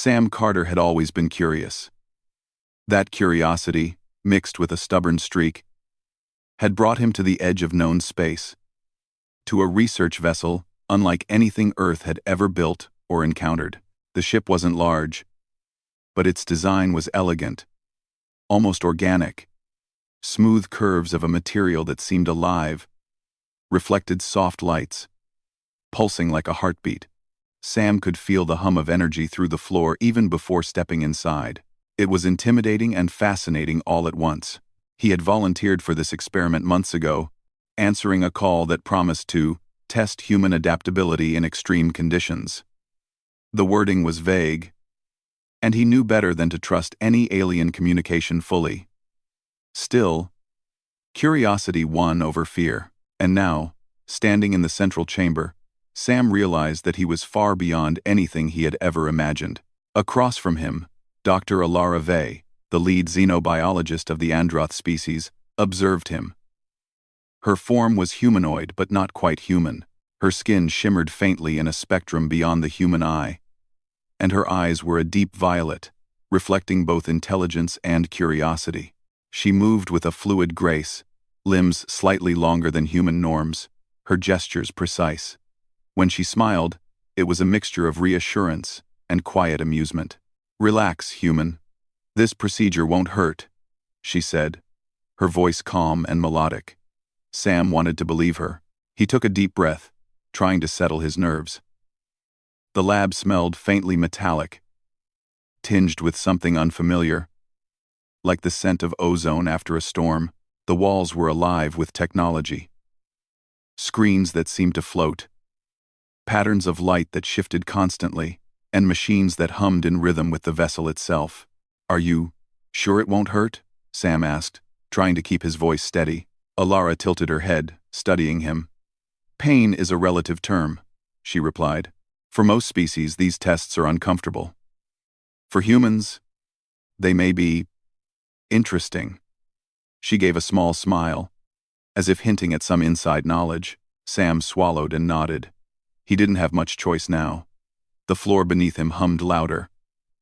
Sam Carter had always been curious. That curiosity, mixed with a stubborn streak, had brought him to the edge of known space, to a research vessel unlike anything Earth had ever built or encountered. The ship wasn't large, but its design was elegant, almost organic. Smooth curves of a material that seemed alive, reflected soft lights, pulsing like a heartbeat. Sam could feel the hum of energy through the floor even before stepping inside. It was intimidating and fascinating all at once. He had volunteered for this experiment months ago, answering a call that promised to test human adaptability in extreme conditions. The wording was vague, and he knew better than to trust any alien communication fully. Still, curiosity won over fear, and now, standing in the central chamber, Sam realized that he was far beyond anything he had ever imagined. Across from him, Dr. Alara Vey, the lead xenobiologist of the Androth species, observed him. Her form was humanoid but not quite human. Her skin shimmered faintly in a spectrum beyond the human eye, and her eyes were a deep violet, reflecting both intelligence and curiosity. She moved with a fluid grace, limbs slightly longer than human norms, her gestures precise. When she smiled, it was a mixture of reassurance and quiet amusement. "Relax, human. This procedure won't hurt," she said, her voice calm and melodic. Sam wanted to believe her. He took a deep breath, trying to settle his nerves. The lab smelled faintly metallic, tinged with something unfamiliar. Like the scent of ozone after a storm, the walls were alive with technology. Screens that seemed to float, patterns of light that shifted constantly, and machines that hummed in rhythm with the vessel itself. "Are you sure it won't hurt?" Sam asked, trying to keep his voice steady. Alara tilted her head, studying him. "Pain is a relative term," she replied. "For most species, these tests are uncomfortable. For humans, they may be interesting." She gave a small smile, as if hinting at some inside knowledge. Sam swallowed and nodded. He didn't have much choice now. The floor beneath him hummed louder,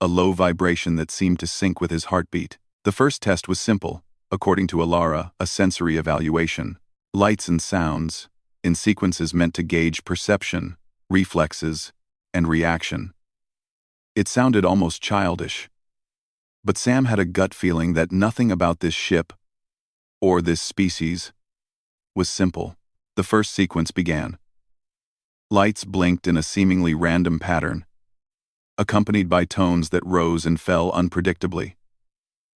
a low vibration that seemed to sync with his heartbeat. The first test was simple, according to Alara, a sensory evaluation. Lights and sounds, in sequences meant to gauge perception, reflexes, and reaction. It sounded almost childish, but Sam had a gut feeling that nothing about this ship, or this species, was simple. The first sequence began. Lights blinked in a seemingly random pattern, accompanied by tones that rose and fell unpredictably.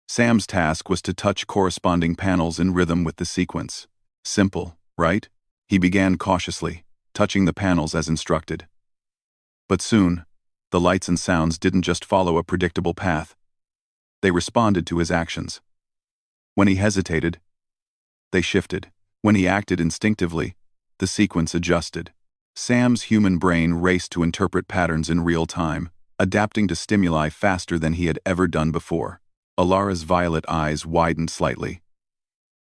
Sam's task was to touch corresponding panels in rhythm with the sequence. Simple, right? He began cautiously, touching the panels as instructed. But soon, the lights and sounds didn't just follow a predictable path. They responded to his actions. When he hesitated, they shifted. When he acted instinctively, the sequence adjusted. Sam's human brain raced to interpret patterns in real time, adapting to stimuli faster than he had ever done before. Alara's violet eyes widened slightly.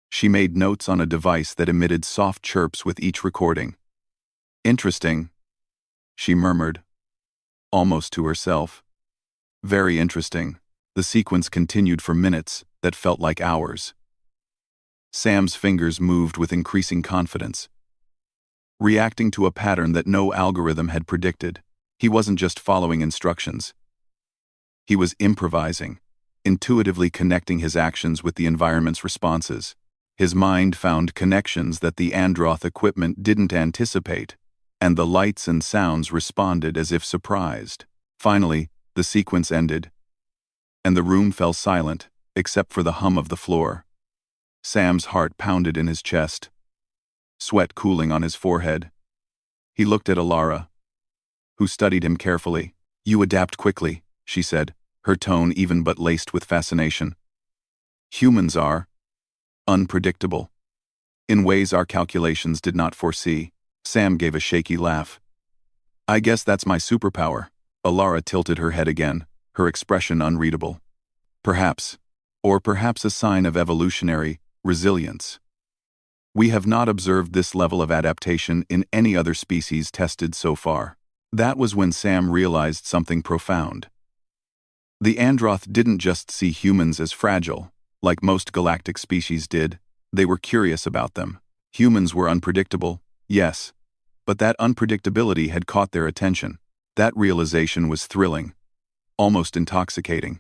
She made notes on a device that emitted soft chirps with each recording. "Interesting," she murmured, almost to herself. "Very interesting." The sequence continued for minutes that felt like hours. Sam's fingers moved with increasing confidence, reacting to a pattern that no algorithm had predicted. He wasn't just following instructions. He was improvising, intuitively connecting his actions with the environment's responses. His mind found connections that the Androth equipment didn't anticipate, and the lights and sounds responded as if surprised. Finally, the sequence ended, and the room fell silent, except for the hum of the floor. Sam's heart pounded in his chest, sweat cooling on his forehead. He looked at Alara, who studied him carefully. "You adapt quickly," she said, her tone even but laced with fascination. "Humans are unpredictable, in ways our calculations did not foresee." Sam gave a shaky laugh. "I guess that's my superpower." Alara tilted her head again, her expression unreadable. "Perhaps, or perhaps a sign of evolutionary resilience. We have not observed this level of adaptation in any other species tested so far." That was when Sam realized something profound. The Androth didn't just see humans as fragile, like most galactic species did. They were curious about them. Humans were unpredictable, yes, but that unpredictability had caught their attention. That realization was thrilling, almost intoxicating.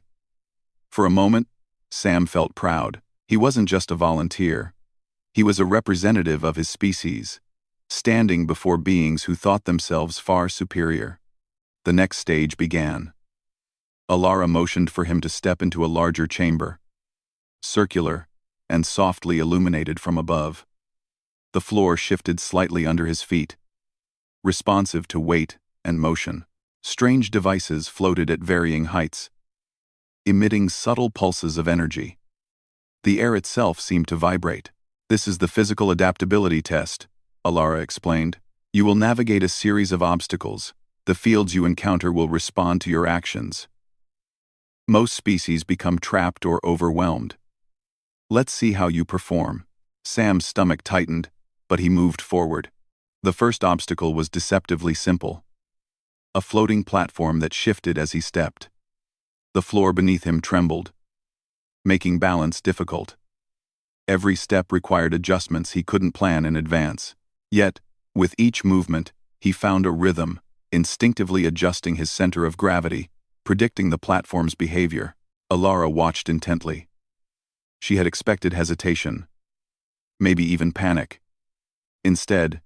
For a moment, Sam felt proud. He wasn't just a volunteer. He was a representative of his species, standing before beings who thought themselves far superior. The next stage began. Alara motioned for him to step into a larger chamber, circular and softly illuminated from above. The floor shifted slightly under his feet, responsive to weight and motion. Strange devices floated at varying heights, emitting subtle pulses of energy. The air itself seemed to vibrate. "This is the physical adaptability test," Alara explained. "You will navigate a series of obstacles. The fields you encounter will respond to your actions. Most species become trapped or overwhelmed. Let's see how you perform." Sam's stomach tightened, but he moved forward. The first obstacle was deceptively simple. A floating platform that shifted as he stepped. The floor beneath him trembled, making balance difficult. Every step required adjustments he couldn't plan in advance. Yet, with each movement, he found a rhythm, instinctively adjusting his center of gravity, predicting the platform's behavior. Alara watched intently. She had expected hesitation, maybe even panic. Instead,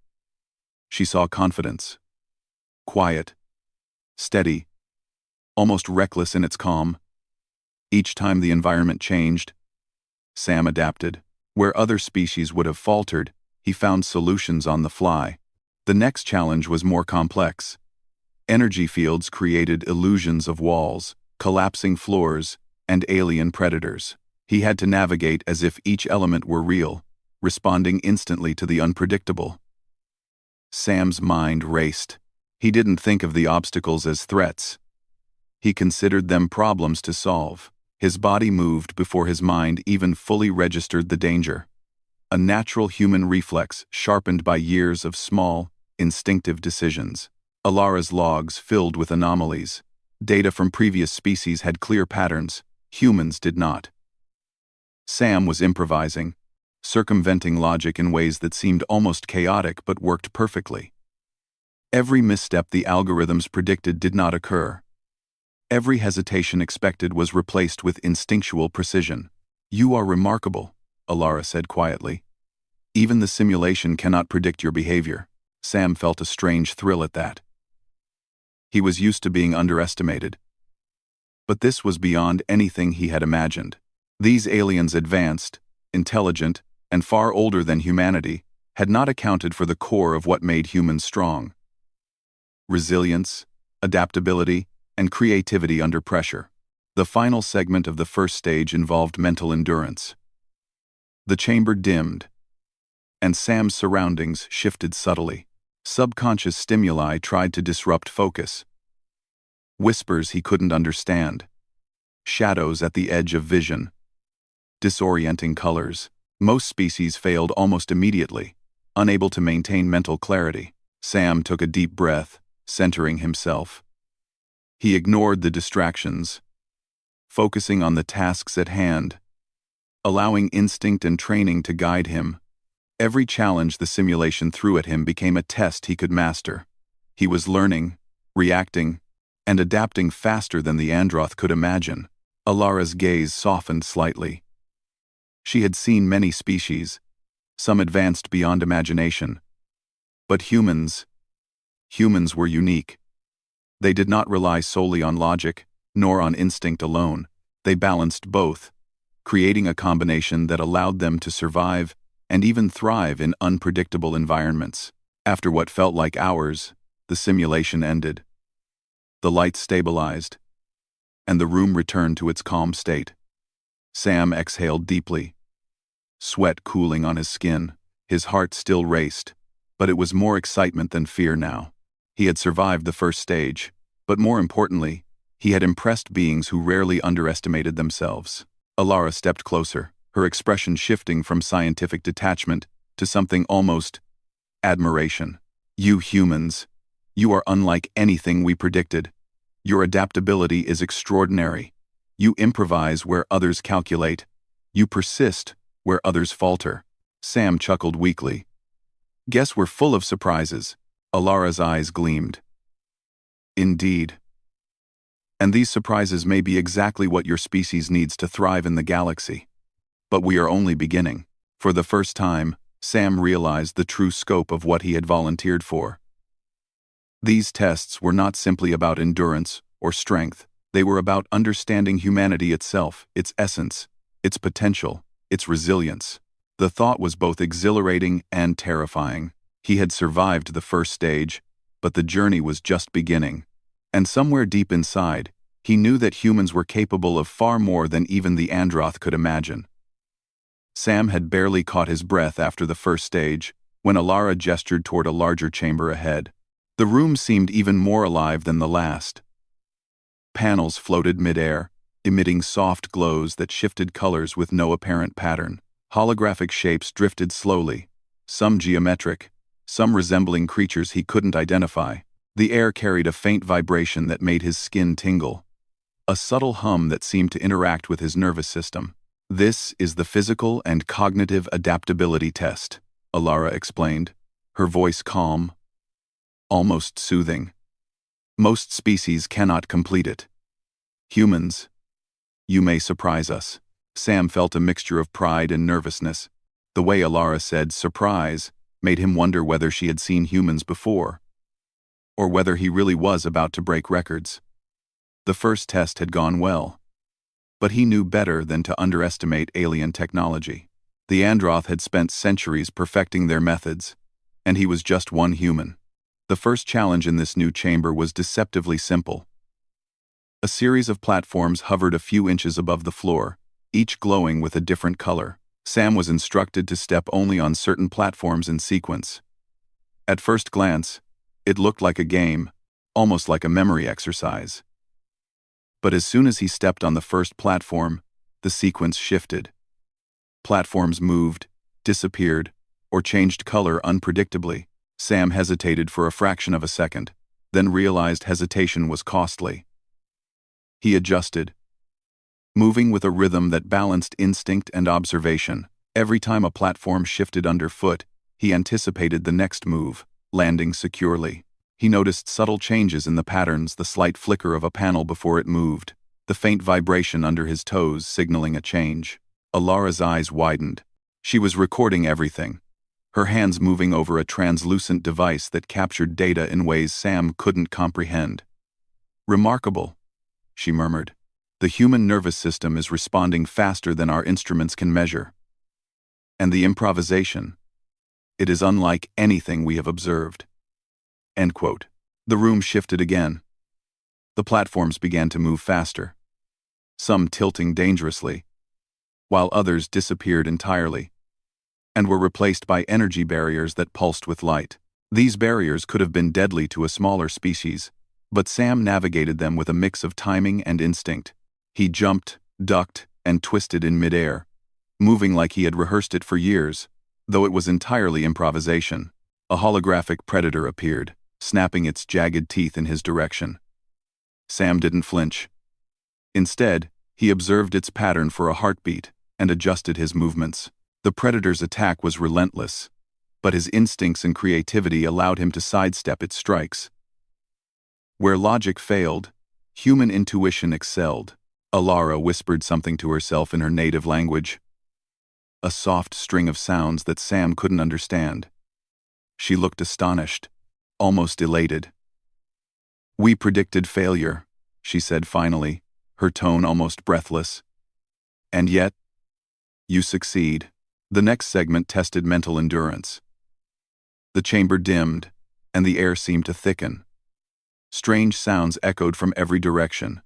she saw confidence. Quiet, steady, almost reckless in its calm. Each time the environment changed, Sam adapted. Where other species would have faltered, he found solutions on the fly. The next challenge was more complex. Energy fields created illusions of walls, collapsing floors, and alien predators. He had to navigate as if each element were real, responding instantly to the unpredictable. Sam's mind raced. He didn't think of the obstacles as threats. He considered them problems to solve. His body moved before his mind even fully registered the danger. A natural human reflex sharpened by years of small, instinctive decisions. Alara's logs filled with anomalies. Data from previous species had clear patterns. Humans did not. Sam was improvising, circumventing logic in ways that seemed almost chaotic but worked perfectly. Every misstep the algorithms predicted did not occur. Every hesitation expected was replaced with instinctual precision. "You are remarkable," Alara said quietly. "Even the simulation cannot predict your behavior." Sam felt a strange thrill at that. He was used to being underestimated. But this was beyond anything he had imagined. These aliens, advanced, intelligent, and far older than humanity, had not accounted for the core of what made humans strong. Resilience, adaptability, and creativity under pressure. The final segment of the first stage involved mental endurance. The chamber dimmed, and Sam's surroundings shifted subtly. Subconscious stimuli tried to disrupt focus. Whispers he couldn't understand. Shadows at the edge of vision. Disorienting colors. Most species failed almost immediately, unable to maintain mental clarity. Sam took a deep breath, centering himself. He ignored the distractions, focusing on the tasks at hand, allowing instinct and training to guide him. Every challenge the simulation threw at him became a test he could master. He was learning, reacting, and adapting faster than the Androth could imagine. Alara's gaze softened slightly. She had seen many species, some advanced beyond imagination. But humans were unique. They did not rely solely on logic, nor on instinct alone. They balanced both, creating a combination that allowed them to survive and even thrive in unpredictable environments. After what felt like hours, the simulation ended. The lights stabilized, and the room returned to its calm state. Sam exhaled deeply, sweat cooling on his skin. His heart still raced, but it was more excitement than fear now. He had survived the first stage, but more importantly, he had impressed beings who rarely underestimated themselves. Alara stepped closer, her expression shifting from scientific detachment to something almost admiration. "You humans, you are unlike anything we predicted. Your adaptability is extraordinary." You improvise where others calculate. You persist where others falter. Sam chuckled weakly. Guess we're full of surprises. Alara's eyes gleamed. Indeed. And these surprises may be exactly what your species needs to thrive in the galaxy. But we are only beginning. For the first time, Sam realized the true scope of what he had volunteered for. These tests were not simply about endurance or strength. They were about understanding humanity itself, its essence, its potential, its resilience. The thought was both exhilarating and terrifying. He had survived the first stage, but the journey was just beginning. And somewhere deep inside, he knew that humans were capable of far more than even the Androth could imagine. Sam had barely caught his breath after the first stage, when Alara gestured toward a larger chamber ahead. The room seemed even more alive than the last. Panels floated mid-air, emitting soft glows that shifted colors with no apparent pattern. Holographic shapes drifted slowly, some geometric, some resembling creatures he couldn't identify. The air carried a faint vibration that made his skin tingle, a subtle hum that seemed to interact with his nervous system. This is the physical and cognitive adaptability test, Alara explained, her voice calm, almost soothing. Most species cannot complete it. Humans, you may surprise us. Sam felt a mixture of pride and nervousness. The way Alara said surprise made him wonder whether she had seen humans before, or whether he really was about to break records. The first test had gone well, but he knew better than to underestimate alien technology. The Androth had spent centuries perfecting their methods, and he was just one human. The first challenge in this new chamber was deceptively simple. A series of platforms hovered a few inches above the floor, each glowing with a different color. Sam was instructed to step only on certain platforms in sequence. At first glance, it looked like a game, almost like a memory exercise. But as soon as he stepped on the first platform, the sequence shifted. Platforms moved, disappeared, or changed color unpredictably. Sam hesitated for a fraction of a second, then realized hesitation was costly. He adjusted, moving with a rhythm that balanced instinct and observation. Every time a platform shifted underfoot, he anticipated the next move, landing securely. He noticed subtle changes in the patterns, the slight flicker of a panel before it moved, the faint vibration under his toes signaling a change. Alara's eyes widened. She was recording everything, her hands moving over a translucent device that captured data in ways Sam couldn't comprehend. Remarkable, she murmured. The human nervous system is responding faster than our instruments can measure. And the improvisation, it is unlike anything we have observed. End quote. The room shifted again. The platforms began to move faster, some tilting dangerously, while others disappeared entirely, and were replaced by energy barriers that pulsed with light. These barriers could have been deadly to a smaller species, but Sam navigated them with a mix of timing and instinct. He jumped, ducked, and twisted in midair, moving like he had rehearsed it for years, though it was entirely improvisation. A holographic predator appeared, snapping its jagged teeth in his direction. Sam didn't flinch. Instead, he observed its pattern for a heartbeat and adjusted his movements. The predator's attack was relentless, but his instincts and creativity allowed him to sidestep its strikes. Where logic failed, human intuition excelled. Alara whispered something to herself in her native language, a soft string of sounds that Sam couldn't understand. She looked astonished, almost elated. "We predicted failure," she said finally, her tone almost breathless. "And yet, you succeed." The next segment tested mental endurance. The chamber dimmed, and the air seemed to thicken. Strange sounds echoed from every direction.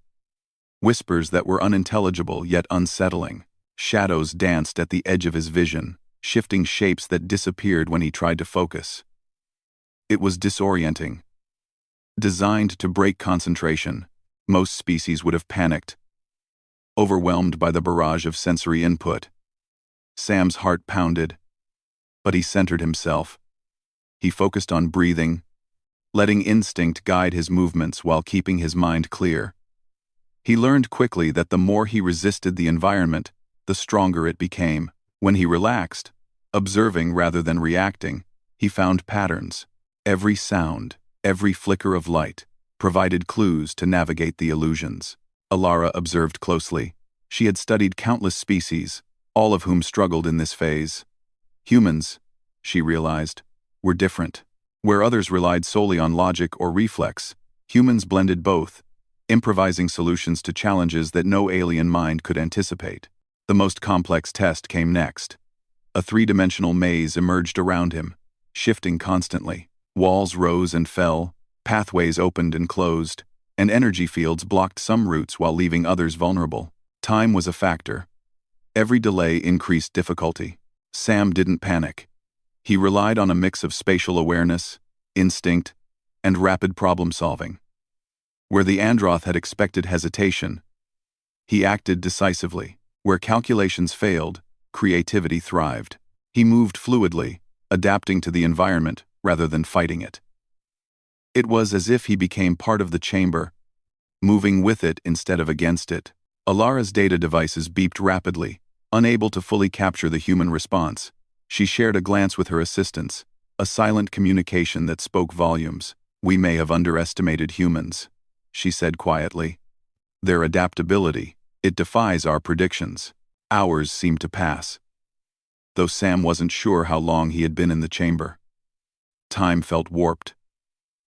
Whispers that were unintelligible yet unsettling. Shadows danced at the edge of his vision, shifting shapes that disappeared when he tried to focus. It was disorienting. Designed to break concentration, most species would have panicked, overwhelmed by the barrage of sensory input. Sam's heart pounded, but he centered himself. He focused on breathing, letting instinct guide his movements while keeping his mind clear. He learned quickly that the more he resisted the environment, the stronger it became. When he relaxed, observing rather than reacting, he found patterns. Every sound, every flicker of light, provided clues to navigate the illusions. Alara observed closely. She had studied countless species, all of whom struggled in this phase. Humans, she realized, were different. Where others relied solely on logic or reflex, humans blended both, improvising solutions to challenges that no alien mind could anticipate. The most complex test came next. A three-dimensional maze emerged around him, shifting constantly. Walls rose and fell, pathways opened and closed, and energy fields blocked some routes while leaving others vulnerable. Time was a factor. Every delay increased difficulty. Sam didn't panic. He relied on a mix of spatial awareness, instinct, and rapid problem-solving. Where the Androth had expected hesitation, he acted decisively. Where calculations failed, creativity thrived. He moved fluidly, adapting to the environment rather than fighting it. It was as if he became part of the chamber, moving with it instead of against it. Alara's data devices beeped rapidly, unable to fully capture the human response. She shared a glance with her assistants, a silent communication that spoke volumes. "We may have underestimated humans," she said quietly. "Their adaptability, it defies our predictions." Hours seemed to pass, though Sam wasn't sure how long he had been in the chamber. Time felt warped,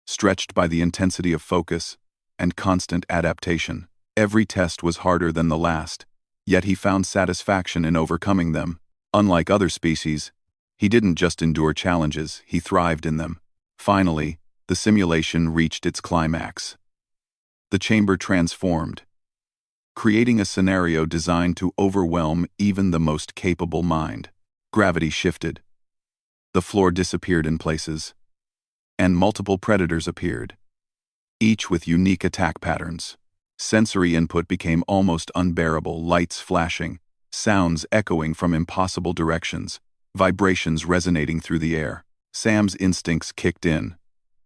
stretched by the intensity of focus and constant adaptation. Every test was harder than the last, yet he found satisfaction in overcoming them. Unlike other species, he didn't just endure challenges, he thrived in them. Finally, the simulation reached its climax. The chamber transformed, creating a scenario designed to overwhelm even the most capable mind. Gravity shifted. The floor disappeared in places, and multiple predators appeared, each with unique attack patterns. Sensory input became almost unbearable, lights flashing, sounds echoing from impossible directions, vibrations resonating through the air. Sam's instincts kicked in.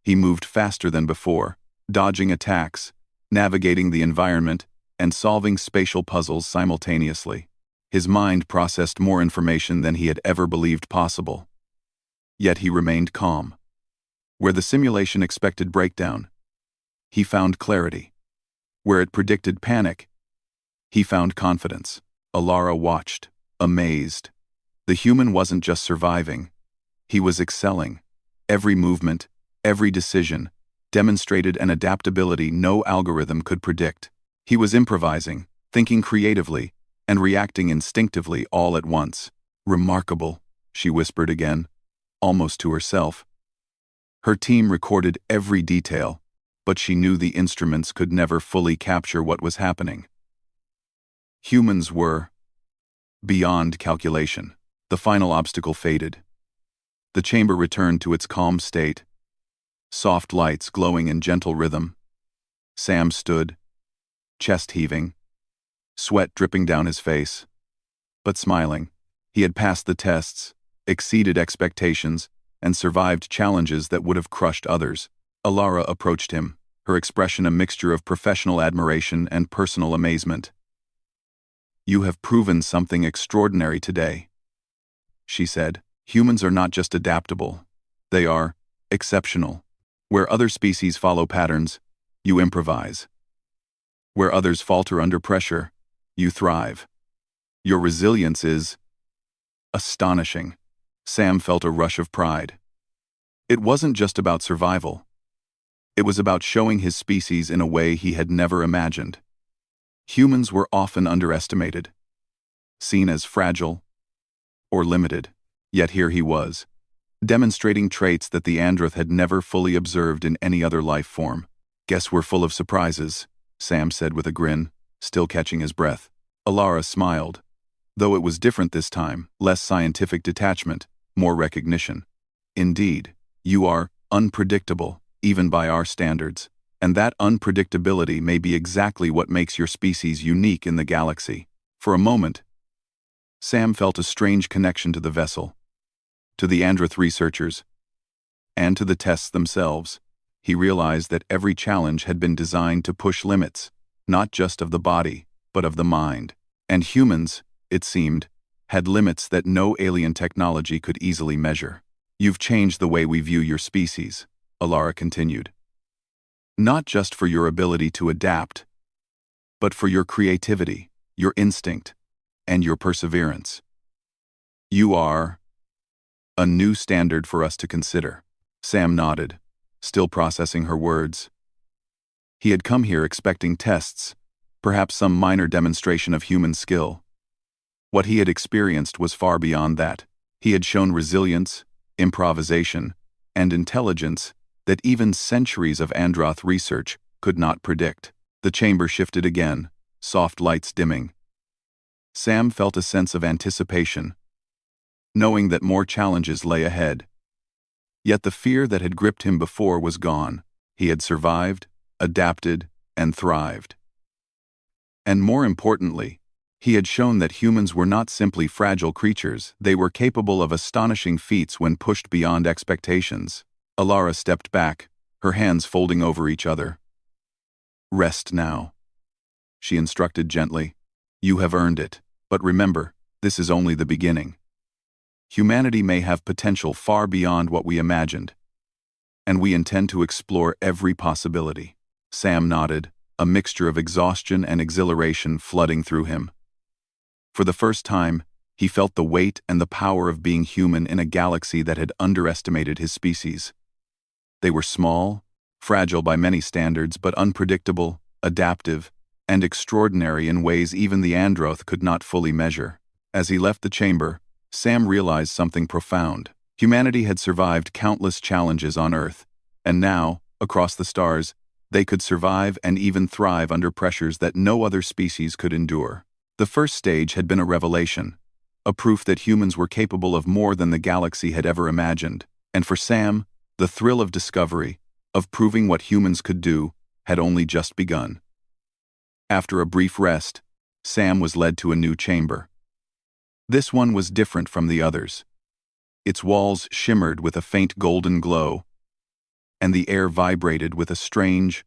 He moved faster than before, dodging attacks, navigating the environment, and solving spatial puzzles simultaneously. His mind processed more information than he had ever believed possible. Yet he remained calm. Where the simulation expected breakdown, he found clarity. Where it predicted panic, he found confidence. Alara watched, amazed. The human wasn't just surviving, he was excelling. Every movement, every decision, demonstrated an adaptability no algorithm could predict. He was improvising, thinking creatively, and reacting instinctively all at once. "Remarkable," she whispered again, almost to herself. Her team recorded every detail, but she knew the instruments could never fully capture what was happening. Humans were beyond calculation. The final obstacle faded. The chamber returned to its calm state, soft lights glowing in gentle rhythm. Sam stood, chest heaving, sweat dripping down his face, but smiling. He had passed the tests, exceeded expectations, and survived challenges that would have crushed others. Alara approached him, her expression a mixture of professional admiration and personal amazement. "You have proven something extraordinary today," she said. "Humans are not just adaptable, they are exceptional. Where other species follow patterns, you improvise. Where others falter under pressure, you thrive. Your resilience is astonishing." Sam felt a rush of pride. It wasn't just about survival. It was about showing his species in a way he had never imagined. Humans were often underestimated, seen as fragile or limited. Yet here he was, demonstrating traits that the Androth had never fully observed in any other life form. "Guess we're full of surprises," Sam said with a grin, still catching his breath. Alara smiled, though it was different this time, less scientific detachment, more recognition. "Indeed, you are unpredictable, even by our standards, and that unpredictability may be exactly what makes your species unique in the galaxy." For a moment, Sam felt a strange connection to the vessel, to the Androth researchers, and to the tests themselves. He realized that every challenge had been designed to push limits, not just of the body, but of the mind. And humans, it seemed, had limits that no alien technology could easily measure. You've changed the way we view your species, Alara continued. Not just for your ability to adapt, but for your creativity, your instinct, and your perseverance. You are a new standard for us to consider. Sam nodded, still processing her words. He had come here expecting tests, perhaps some minor demonstration of human skill. What he had experienced was far beyond that. He had shown resilience, improvisation, and intelligence that even centuries of Androth research could not predict. The chamber shifted again, soft lights dimming. Sam felt a sense of anticipation, knowing that more challenges lay ahead. Yet the fear that had gripped him before was gone. He had survived, adapted, and thrived. And more importantly, he had shown that humans were not simply fragile creatures, they were capable of astonishing feats when pushed beyond expectations. Alara stepped back, her hands folding over each other. Rest now, she instructed gently. You have earned it, but remember, this is only the beginning. Humanity may have potential far beyond what we imagined, and we intend to explore every possibility. Sam nodded, a mixture of exhaustion and exhilaration flooding through him. For the first time, he felt the weight and the power of being human in a galaxy that had underestimated his species. They were small, fragile by many standards, but unpredictable, adaptive, and extraordinary in ways even the Androth could not fully measure. As he left the chamber, Sam realized something profound. Humanity had survived countless challenges on Earth, and now, across the stars, they could survive and even thrive under pressures that no other species could endure. The first stage had been a revelation, a proof that humans were capable of more than the galaxy had ever imagined, and for Sam, the thrill of discovery, of proving what humans could do, had only just begun. After a brief rest, Sam was led to a new chamber. This one was different from the others. Its walls shimmered with a faint golden glow, and the air vibrated with a strange,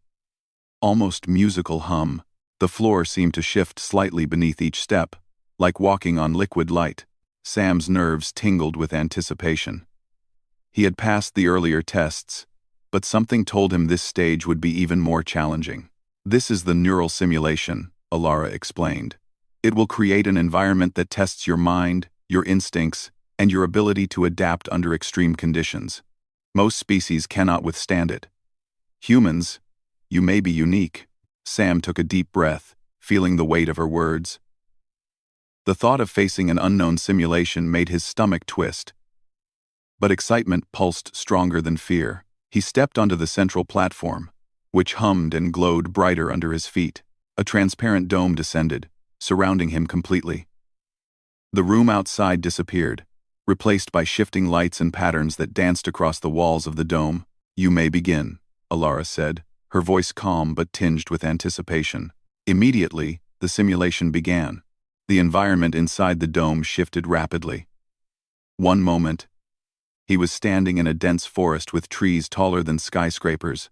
almost musical hum. The floor seemed to shift slightly beneath each step, like walking on liquid light. Sam's nerves tingled with anticipation. He had passed the earlier tests, but something told him this stage would be even more challenging. This is the neural simulation, Alara explained. It will create an environment that tests your mind, your instincts, and your ability to adapt under extreme conditions. Most species cannot withstand it. Humans, you may be unique. Sam took a deep breath, feeling the weight of her words. The thought of facing an unknown simulation made his stomach twist. But excitement pulsed stronger than fear. He stepped onto the central platform, which hummed and glowed brighter under his feet. A transparent dome descended, surrounding him completely. The room outside disappeared, replaced by shifting lights and patterns that danced across the walls of the dome. You may begin, Alara said, her voice calm but tinged with anticipation. Immediately, the simulation began. The environment inside the dome shifted rapidly. One moment, he was standing in a dense forest with trees taller than skyscrapers,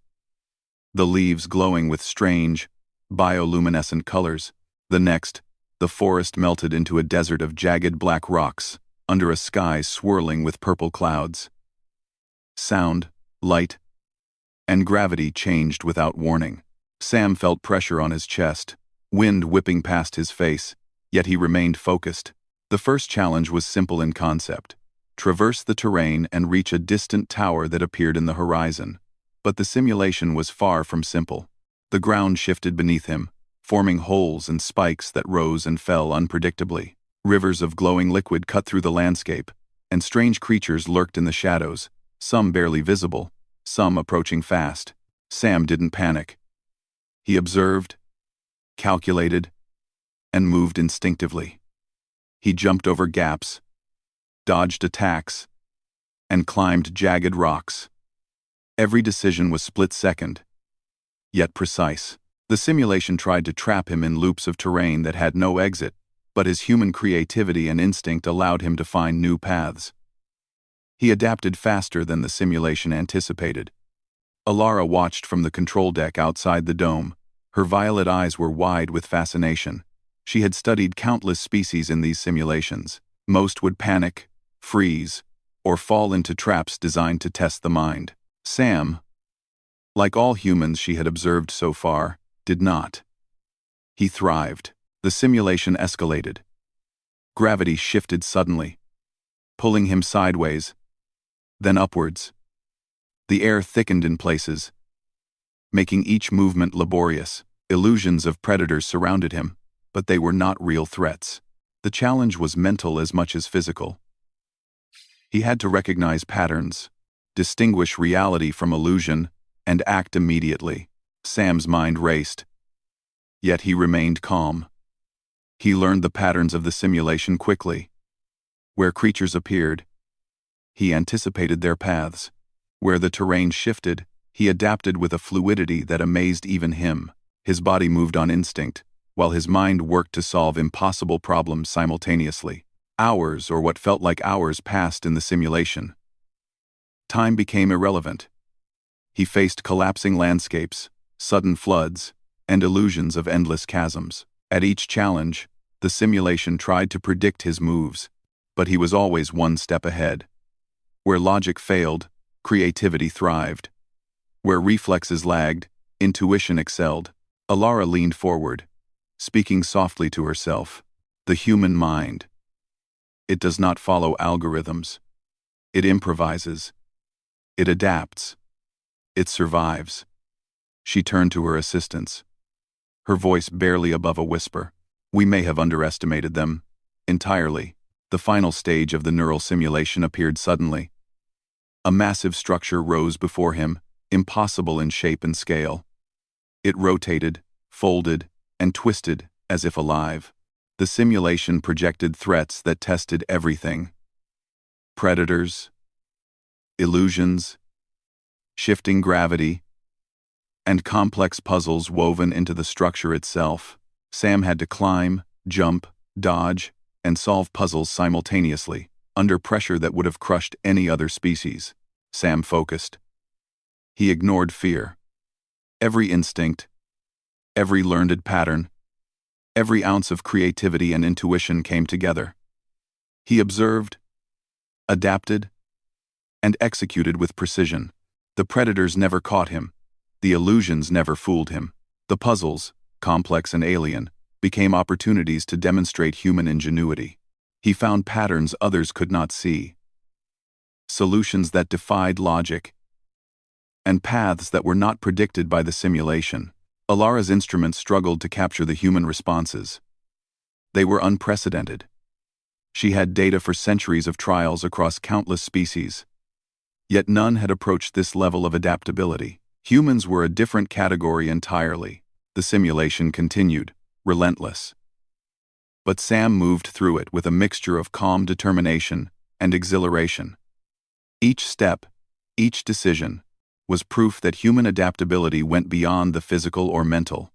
the leaves glowing with strange, bioluminescent colors. The next, the forest melted into a desert of jagged black rocks, under a sky swirling with purple clouds. Sound, light, and gravity changed without warning. Sam felt pressure on his chest, wind whipping past his face, yet he remained focused. The first challenge was simple in concept: traverse the terrain and reach a distant tower that appeared in the horizon. But the simulation was far from simple. The ground shifted beneath him, forming holes and spikes that rose and fell unpredictably. Rivers of glowing liquid cut through the landscape, and strange creatures lurked in the shadows, some barely visible, some approaching fast. Sam didn't panic. He observed, calculated, and moved instinctively. He jumped over gaps, dodged attacks, and climbed jagged rocks. Every decision was split-second, yet precise. The simulation tried to trap him in loops of terrain that had no exit, but his human creativity and instinct allowed him to find new paths. He adapted faster than the simulation anticipated. Alara watched from the control deck outside the dome, Her violet eyes were wide with fascination. She had studied countless species in these simulations. Most would panic, freeze, or fall into traps designed to test the mind. Sam, like all humans she had observed so far, did not. He thrived. The simulation escalated. Gravity shifted suddenly, pulling him sideways, then upwards. The air thickened in places, making each movement laborious. Illusions of predators surrounded him, but they were not real threats. The challenge was mental as much as physical. He had to recognize patterns, distinguish reality from illusion, and act immediately. Sam's mind raced, yet he remained calm. He learned the patterns of the simulation quickly. Where creatures appeared, he anticipated their paths. Where the terrain shifted, he adapted with a fluidity that amazed even him. His body moved on instinct, while his mind worked to solve impossible problems simultaneously. Hours, or what felt like hours, passed in the simulation. Time became irrelevant. He faced collapsing landscapes, sudden floods, and illusions of endless chasms. At each challenge, the simulation tried to predict his moves, but he was always one step ahead. Where logic failed, creativity thrived. Where reflexes lagged, intuition excelled. Alara leaned forward, speaking softly to herself. The human mind. It does not follow algorithms. It improvises. It adapts. It survives. She turned to her assistants, her voice barely above a whisper. We may have underestimated them entirely. The final stage of the neural simulation appeared suddenly. A massive structure rose before him, impossible in shape and scale. It rotated, folded, and twisted as if alive. The simulation projected threats that tested everything. Predators, illusions, shifting gravity, and complex puzzles woven into the structure itself. Sam had to climb, jump, dodge, and solve puzzles simultaneously, under pressure that would have crushed any other species. Sam focused. He ignored fear. Every instinct, every learned pattern, every ounce of creativity and intuition came together. He observed, adapted, and executed with precision. The predators never caught him. The illusions never fooled him. The puzzles, complex and alien, became opportunities to demonstrate human ingenuity. He found patterns others could not see, solutions that defied logic, and paths that were not predicted by the simulation. Alara's instruments struggled to capture the human responses. They were unprecedented. She had data for centuries of trials across countless species. Yet none had approached this level of adaptability. Humans were a different category entirely. The simulation continued, relentless. But Sam moved through it with a mixture of calm determination and exhilaration. Each step, each decision, was proof that human adaptability went beyond the physical or mental.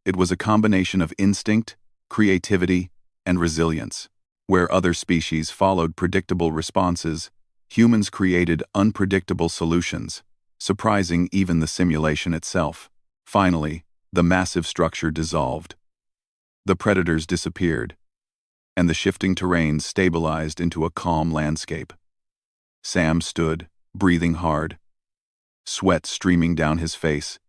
It was a combination of instinct, creativity, and resilience. Where other species followed predictable responses, humans created unpredictable solutions, surprising even the simulation itself. Finally, the massive structure dissolved. The predators disappeared, and the shifting terrain stabilized into a calm landscape. Sam stood, breathing hard, sweat streaming down his face,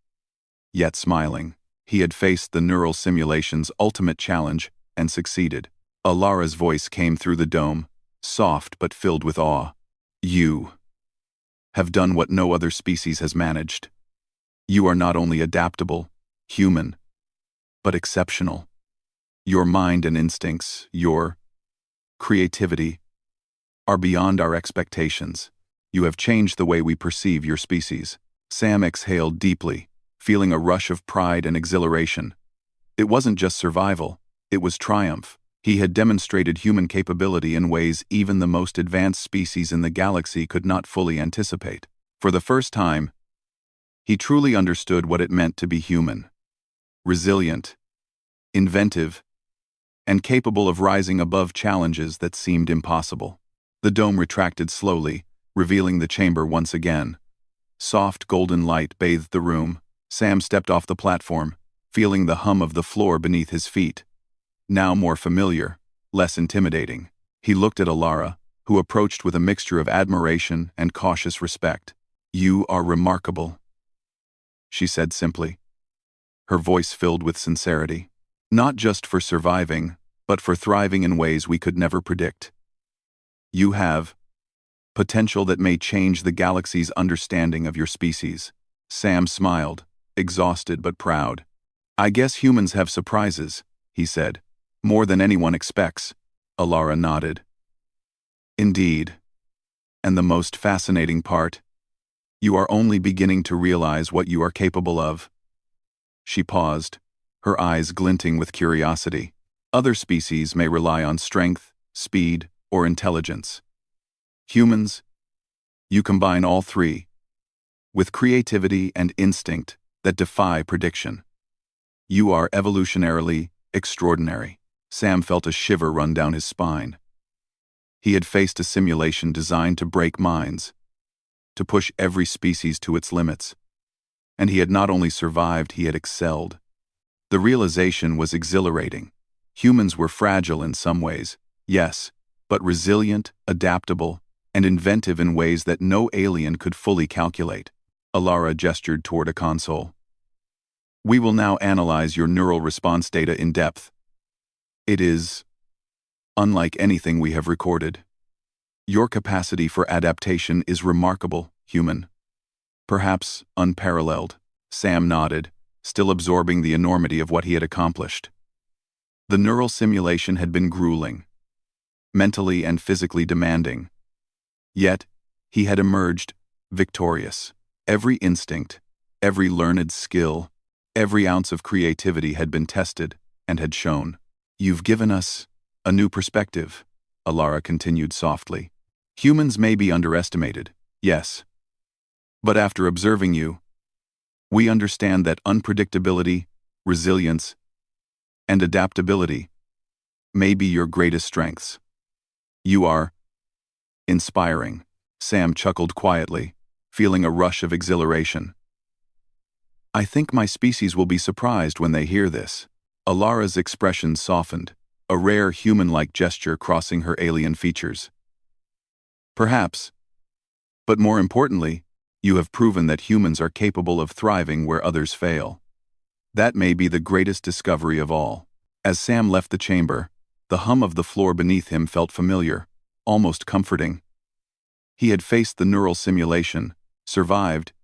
yet smiling. He had faced the neural simulation's ultimate challenge and succeeded. Alara's voice came through the dome, soft but filled with awe. You have done what no other species has managed. You are not only adaptable, human, but exceptional. Your mind and instincts, your creativity, are beyond our expectations. You have changed the way we perceive your species. Sam exhaled deeply, feeling a rush of pride and exhilaration. It wasn't just survival, it was triumph. He had demonstrated human capability in ways even the most advanced species in the galaxy could not fully anticipate. For the first time, he truly understood what it meant to be human. Resilient, inventive, and capable of rising above challenges that seemed impossible. The dome retracted slowly, revealing the chamber once again. Soft golden light bathed the room. Sam stepped off the platform, feeling the hum of the floor beneath his feet. Now more familiar, less intimidating. He looked at Alara, who approached with a mixture of admiration and cautious respect. "You are remarkable," she said simply, her voice filled with sincerity. "Not just for surviving, but for thriving in ways we could never predict. You have potential that may change the galaxy's understanding of your species." Sam smiled, exhausted but proud. "I guess humans have surprises," he said. "More than anyone expects." Alara nodded. "Indeed. And the most fascinating part? You are only beginning to realize what you are capable of." She paused, her eyes glinting with curiosity. Other species may rely on strength, speed, or intelligence. Humans, you combine all three, with creativity and instinct that defy prediction. You are evolutionarily extraordinary. Sam felt a shiver run down his spine. He had faced a simulation designed to break minds, to push every species to its limits. And he had not only survived, he had excelled. The realization was exhilarating. Humans were fragile in some ways, yes, but resilient, adaptable, and inventive in ways that no alien could fully calculate. Alara gestured toward a console. "We will now analyze your neural response data in depth. It is unlike anything we have recorded. Your capacity for adaptation is remarkable, human. Perhaps unparalleled." Sam nodded, still absorbing the enormity of what he had accomplished. The neural simulation had been grueling, mentally and physically demanding. Yet, he had emerged victorious. Every instinct, every learned skill, every ounce of creativity had been tested and had shown. "You've given us a new perspective," Alara continued softly. "Humans may be underestimated, yes. But after observing you, we understand that unpredictability, resilience, and adaptability may be your greatest strengths. You are inspiring." Sam chuckled quietly, feeling a rush of exhilaration. "I think my species will be surprised when they hear this." Alara's expression softened, a rare human-like gesture crossing her alien features. "Perhaps. But more importantly, you have proven that humans are capable of thriving where others fail. That may be the greatest discovery of all." As Sam left the chamber, the hum of the floor beneath him felt familiar, almost comforting. He had faced the neural simulation, survived,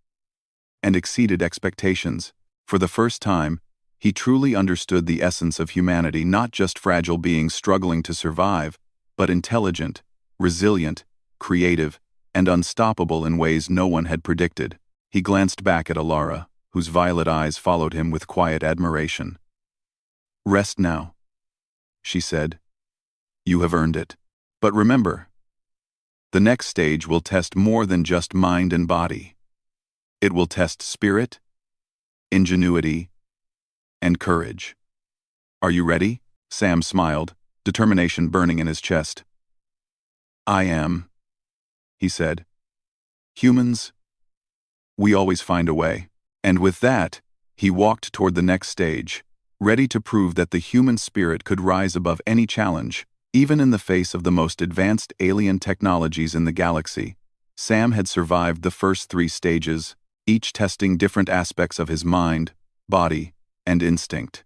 and exceeded expectations. For the first time, he truly understood the essence of humanity, not just fragile beings struggling to survive, but intelligent, resilient, creative, and unstoppable in ways no one had predicted. He glanced back at Alara, whose violet eyes followed him with quiet admiration. "Rest now," she said. "You have earned it. But remember, the next stage will test more than just mind and body. It will test spirit, ingenuity, and courage. Are you ready?" Sam smiled, determination burning in his chest. "I am," he said. "Humans, we always find a way." And with that, he walked toward the next stage, ready to prove that the human spirit could rise above any challenge, even in the face of the most advanced alien technologies in the galaxy. Sam had survived the first 3 stages, each testing different aspects of his mind, body, and instinct.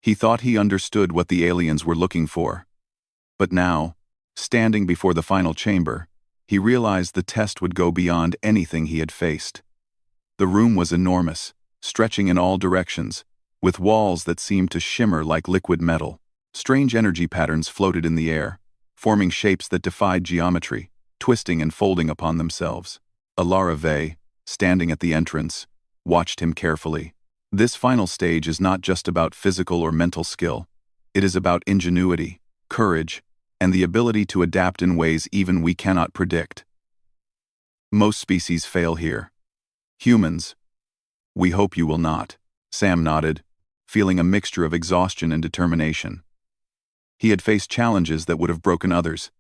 He thought he understood what the aliens were looking for. But now, standing before the final chamber, he realized the test would go beyond anything he had faced. The room was enormous, stretching in all directions, with walls that seemed to shimmer like liquid metal. Strange energy patterns floated in the air, forming shapes that defied geometry, twisting and folding upon themselves. Alara Vey, standing at the entrance, watched him carefully. This final stage is not just about physical or mental skill. It is about ingenuity, courage, and the ability to adapt in ways even we cannot predict. Most species fail here. Humans, we hope you will not. Sam nodded, feeling a mixture of exhaustion and determination. He had faced challenges that would have broken others.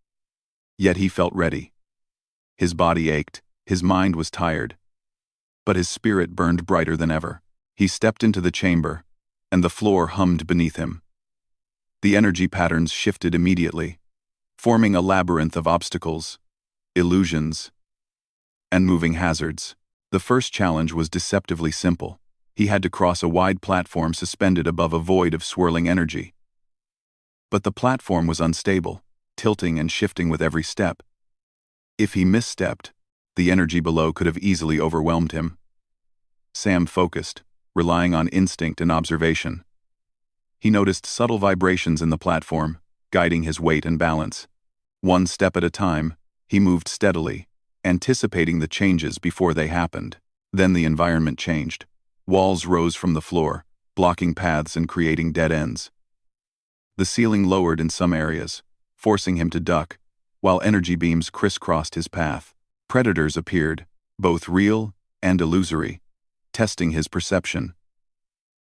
Yet he felt ready. His body ached, his mind was tired, but his spirit burned brighter than ever. He stepped into the chamber, and the floor hummed beneath him. The energy patterns shifted immediately, forming a labyrinth of obstacles, illusions, and moving hazards. The first challenge was deceptively simple. He had to cross a wide platform suspended above a void of swirling energy. But the platform was unstable, tilting and shifting with every step. If he misstepped, the energy below could have easily overwhelmed him. Sam focused, relying on instinct and observation. He noticed subtle vibrations in the platform, guiding his weight and balance. One step at a time, he moved steadily, anticipating the changes before they happened. Then the environment changed. Walls rose from the floor, blocking paths and creating dead ends. The ceiling lowered in some areas, forcing him to duck, while energy beams crisscrossed his path. Predators appeared, both real and illusory, testing his perception.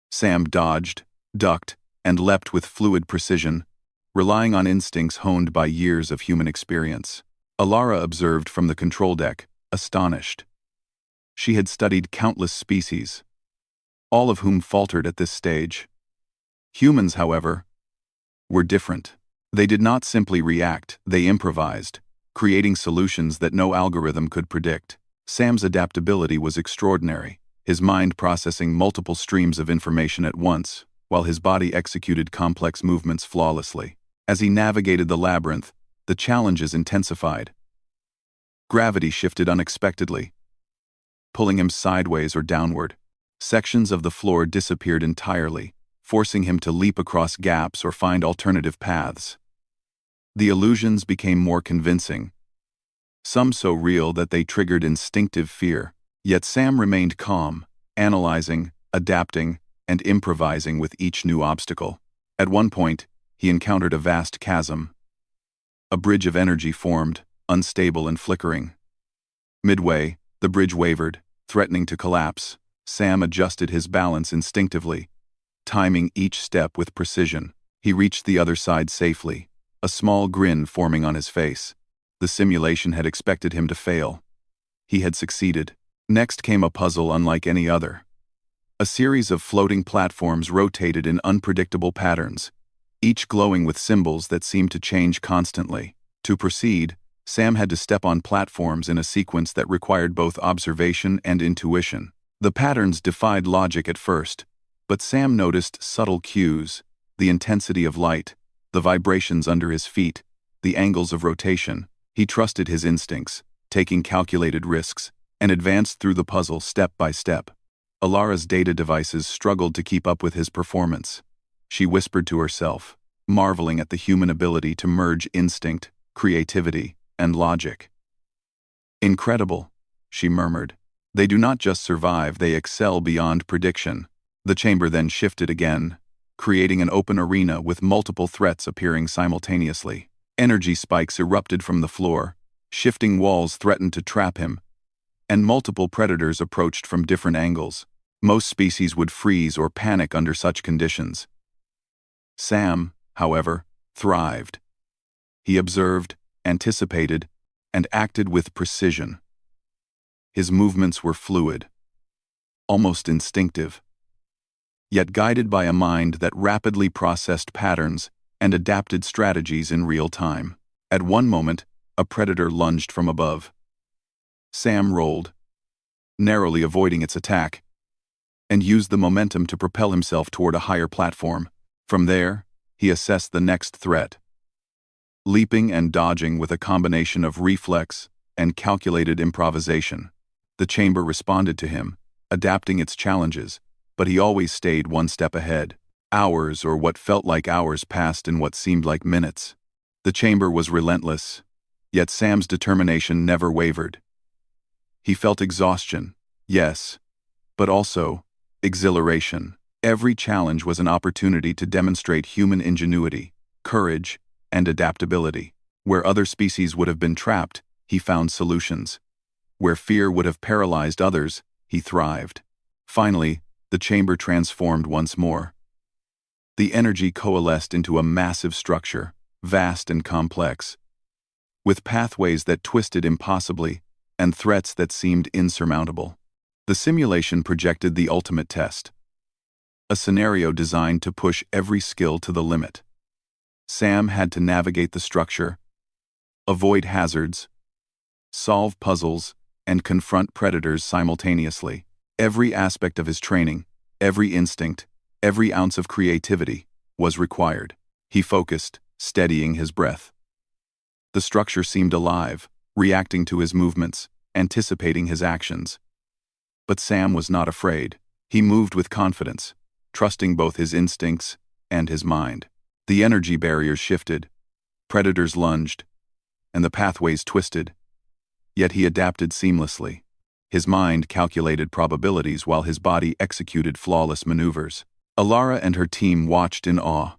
Sam dodged, ducked, and leapt with fluid precision, relying on instincts honed by years of human experience. Alara observed from the control deck, astonished. She had studied countless species, all of whom faltered at this stage. Humans, however, were different. They did not simply react, they improvised, creating solutions that no algorithm could predict. Sam's adaptability was extraordinary, his mind processing multiple streams of information at once, while his body executed complex movements flawlessly. As he navigated the labyrinth, the challenges intensified. Gravity shifted unexpectedly, pulling him sideways or downward. Sections of the floor disappeared entirely, forcing him to leap across gaps or find alternative paths. The illusions became more convincing, some so real that they triggered instinctive fear. Yet Sam remained calm, analyzing, adapting, and improvising with each new obstacle. At one point, he encountered a vast chasm. A bridge of energy formed, unstable and flickering. Midway, the bridge wavered, threatening to collapse. Sam adjusted his balance instinctively, timing each step with precision. He reached the other side safely, a small grin forming on his face. The simulation had expected him to fail. He had succeeded. Next came a puzzle unlike any other. A series of floating platforms rotated in unpredictable patterns, each glowing with symbols that seemed to change constantly. To proceed, Sam had to step on platforms in a sequence that required both observation and intuition. The patterns defied logic at first, but Sam noticed subtle cues: the intensity of light, the vibrations under his feet, the angles of rotation. He trusted his instincts, taking calculated risks, and advanced through the puzzle step by step. Alara's data devices struggled to keep up with his performance. She whispered to herself, marveling at the human ability to merge instinct, creativity, and logic. "Incredible," she murmured. "They do not just survive, they excel beyond prediction." The chamber then shifted again, creating an open arena with multiple threats appearing simultaneously. Energy spikes erupted from the floor, shifting walls threatened to trap him, and multiple predators approached from different angles. Most species would freeze or panic under such conditions. Sam, however, thrived. He observed, anticipated, and acted with precision. His movements were fluid, almost instinctive, yet guided by a mind that rapidly processed patterns and adapted strategies in real time. At one moment, a predator lunged from above. Sam rolled, narrowly avoiding its attack, and used the momentum to propel himself toward a higher platform. From there, he assessed the next threat. Leaping and dodging with a combination of reflex and calculated improvisation. The chamber responded to him, adapting its challenges, but he always stayed one step ahead. Hours or what felt like hours passed in what seemed like minutes. The chamber was relentless, yet Sam's determination never wavered. He felt exhaustion, yes, but also exhilaration. Every challenge was an opportunity to demonstrate human ingenuity, courage, and adaptability. Where other species would have been trapped, he found solutions. Where fear would have paralyzed others, he thrived. Finally, the chamber transformed once more. The energy coalesced into a massive structure, vast and complex, with pathways that twisted impossibly and threats that seemed insurmountable. The simulation projected the ultimate test. a scenario designed to push every skill to the limit. Sam had to navigate the structure, avoid hazards, solve puzzles, and confront predators simultaneously. Every aspect of his training, every instinct, every ounce of creativity was required. He focused, steadying his breath. The structure seemed alive, reacting to his movements, anticipating his actions. But Sam was not afraid. He moved with confidence, trusting both his instincts and his mind. The energy barriers shifted, predators lunged, and the pathways twisted. Yet he adapted seamlessly. His mind calculated probabilities while his body executed flawless maneuvers. Alara and her team watched in awe.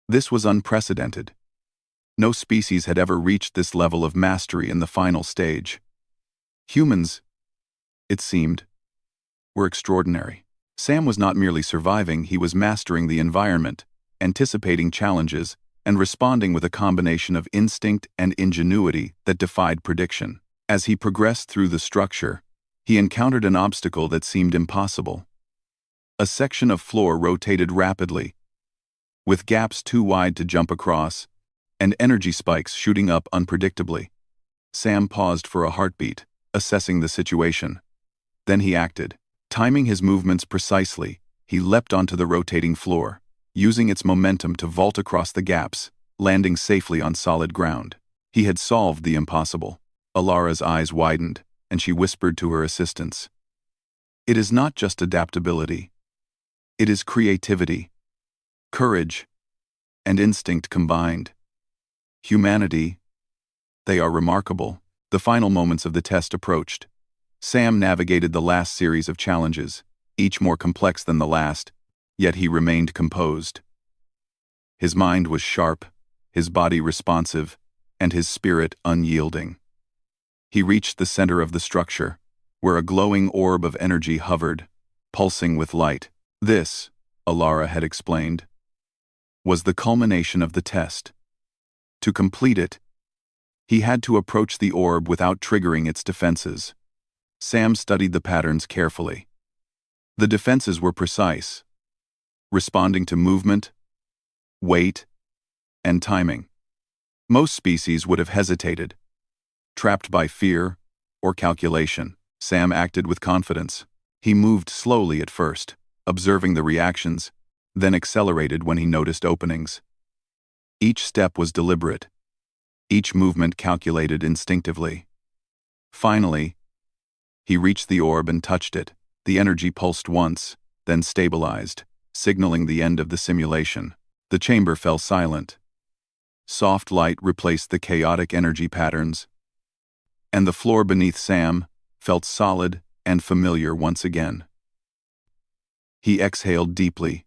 This was unprecedented. No species had ever reached this level of mastery in the final stage. Humans, it seemed, were extraordinary. Sam was not merely surviving, he was mastering the environment, anticipating challenges, and responding with a combination of instinct and ingenuity that defied prediction. As he progressed through the structure, he encountered an obstacle that seemed impossible. A section of floor rotated rapidly, with gaps too wide to jump across, and energy spikes shooting up unpredictably. Sam paused for a heartbeat, assessing the situation. Then he acted. Timing his movements precisely, he leapt onto the rotating floor, using its momentum to vault across the gaps, landing safely on solid ground. He had solved the impossible. Alara's eyes widened, and she whispered to her assistants. It is not just adaptability. It is creativity, courage, and instinct combined. Humanity, they are remarkable. The final moments of the test approached. Sam navigated the last series of challenges, each more complex than the last, yet he remained composed. His mind was sharp, his body responsive, and his spirit unyielding. He reached the center of the structure, where a glowing orb of energy hovered, pulsing with light. This, Alara had explained, was the culmination of the test. To complete it, he had to approach the orb without triggering its defenses. Sam studied the patterns carefully. The defenses were precise, responding to movement, weight, and timing. Most species would have hesitated, trapped by fear or calculation. Sam acted with confidence. He moved slowly at first, observing the reactions, then accelerated when he noticed openings. Each step was deliberate, each movement calculated instinctively. Finally, he reached the orb and touched it. The energy pulsed once, then stabilized, signaling the end of the simulation. The chamber fell silent. Soft light replaced the chaotic energy patterns, and the floor beneath Sam felt solid and familiar once again. He exhaled deeply.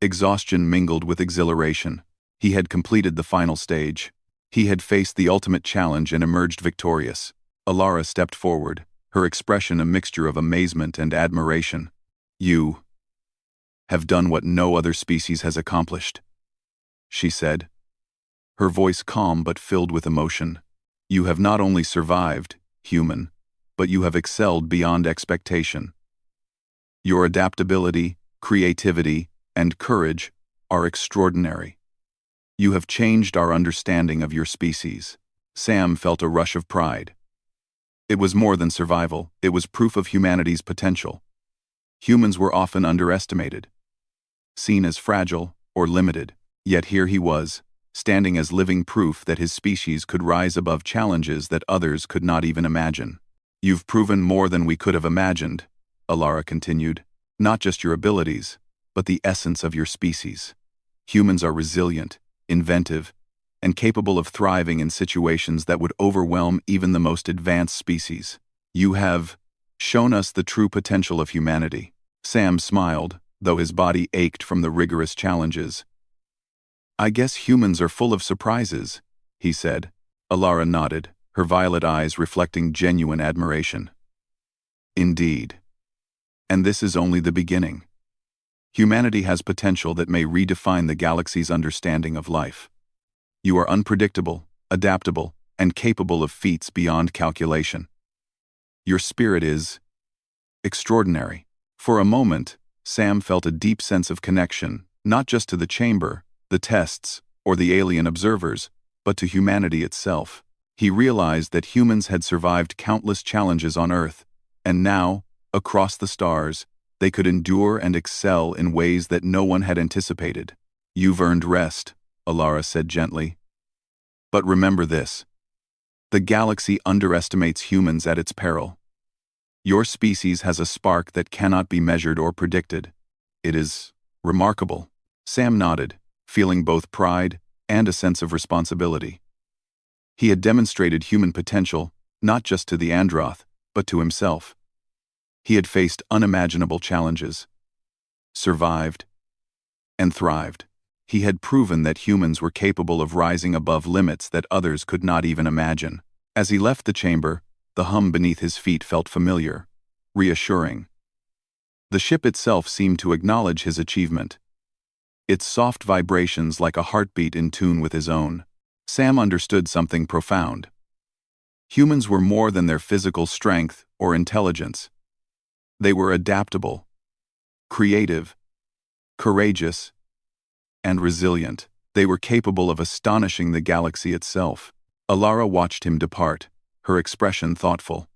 Exhaustion mingled with exhilaration. He had completed the final stage. He had faced the ultimate challenge and emerged victorious. Alara stepped forward, her expression a mixture of amazement and admiration. You have done what no other species has accomplished, she said, her voice calm but filled with emotion. You have not only survived, human, but you have excelled beyond expectation. Your adaptability, creativity, and courage are extraordinary. You have changed our understanding of your species. Sam felt a rush of pride. It was more than survival, it was proof of humanity's potential. Humans were often underestimated, seen as fragile or limited, yet here he was, standing as living proof that his species could rise above challenges that others could not even imagine. You've proven more than we could have imagined, Alara continued. Not just your abilities, but the essence of your species. Humans are resilient, inventive, and capable of thriving in situations that would overwhelm even the most advanced species. You have shown us the true potential of humanity. Sam smiled, though his body ached from the rigorous challenges. I guess humans are full of surprises, he said. Alara nodded, her violet eyes reflecting genuine admiration. Indeed. And this is only the beginning. Humanity has potential that may redefine the galaxy's understanding of life. You are unpredictable, adaptable, and capable of feats beyond calculation. Your spirit is extraordinary. For a moment, Sam felt a deep sense of connection, not just to the chamber, the tests, or the alien observers, but to humanity itself. He realized that humans had survived countless challenges on Earth, and now, across the stars, they could endure and excel in ways that no one had anticipated. "You've earned rest," Alara said gently. "But remember this. The galaxy underestimates humans at its peril. Your species has a spark that cannot be measured or predicted. It is remarkable." Sam nodded, feeling both pride and a sense of responsibility. He had demonstrated human potential, not just to the Androth, but to himself. He had faced unimaginable challenges, survived, and thrived. He had proven that humans were capable of rising above limits that others could not even imagine. As he left the chamber, the hum beneath his feet felt familiar, reassuring. The ship itself seemed to acknowledge his achievement, its soft vibrations like a heartbeat in tune with his own. Sam understood something profound. Humans were more than their physical strength or intelligence. They were adaptable, creative, courageous, and resilient. They were capable of astonishing the galaxy itself. Alara watched him depart, her expression thoughtful.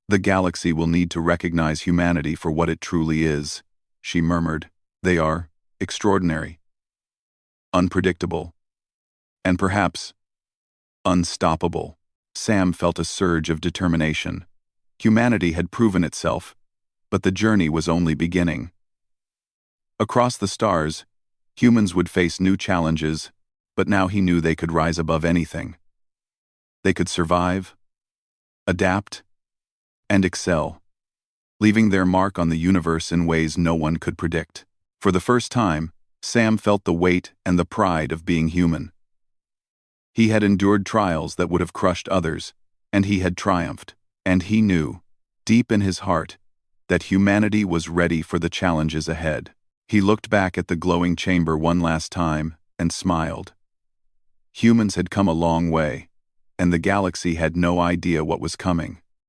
"The galaxy will need to recognize humanity for what it truly is," she murmured. "They are extraordinary, unpredictable, and perhaps unstoppable." Sam felt a surge of determination. Humanity had proven itself, but the journey was only beginning. Across the stars, humans would face new challenges, but now he knew they could rise above anything. They could survive, adapt, and excel, leaving their mark on the universe in ways no one could predict. For the first time, Sam felt the weight and the pride of being human. He had endured trials that would have crushed others, and he had triumphed. And he knew, deep in his heart, that humanity was ready for the challenges ahead. He looked back at the glowing chamber one last time and smiled. Humans had come a long way, and the galaxy had no idea what was coming.